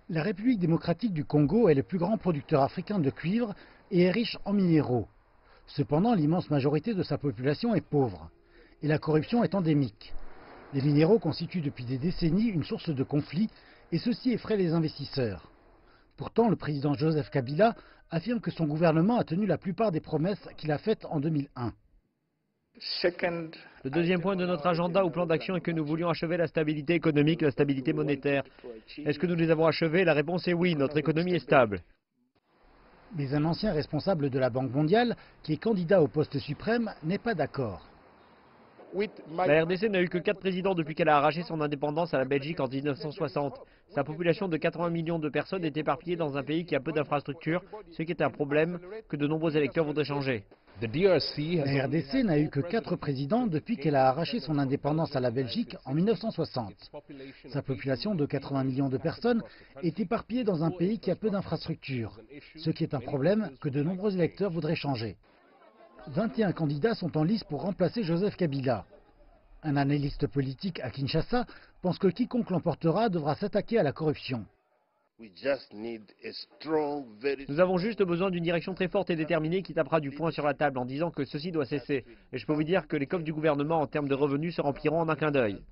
La République démocratique du Congo est le plus grand producteur africain de cuivre et est riche en minéraux. Cependant, l'immense majorité de sa population est pauvre et la corruption est endémique. Les minéraux constituent depuis des décennies une source de conflits et ceci effraie les investisseurs. Pourtant, le président Joseph Kabila affirme que son gouvernement a tenu la plupart des promesses qu'il a faites en 2001. Le deuxième point de notre agenda ou plan d'action est que nous voulions achever la stabilité économique, la stabilité monétaire. Est-ce que nous les avons achevées? La réponse est oui, notre économie est stable. Mais un ancien responsable de la Banque mondiale, qui est candidat au poste suprême, n'est pas d'accord. La RDC n'a eu que 4 présidents depuis qu'elle a arraché son indépendance à la Belgique en 1960. Sa population de 80 millions de personnes est éparpillée dans un pays qui a peu d'infrastructures, ce qui est un problème que de nombreux électeurs voudraient changer. La RDC n'a eu que 4 présidents depuis qu'elle a arraché son indépendance à la Belgique en 1960. Sa population de 80 millions de personnes est éparpillée dans un pays qui a peu d'infrastructures, ce qui est un problème que de nombreux électeurs voudraient changer. 21 candidats sont en lice pour remplacer Joseph Kabila. Un analyste politique à Kinshasa pense que quiconque l'emportera devra s'attaquer à la corruption. Nous avons juste besoin d'une direction très forte et déterminée qui tapera du poing sur la table en disant que ceci doit cesser. Et je peux vous dire que les coffres du gouvernement en termes de revenus se rempliront en un clin d'œil.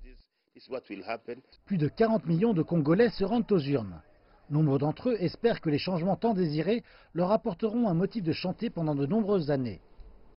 Plus de 40 millions de Congolais se rendent aux urnes. Nombre d'entre eux espèrent que les changements tant désirés leur apporteront un motif de chanter pendant de nombreuses années.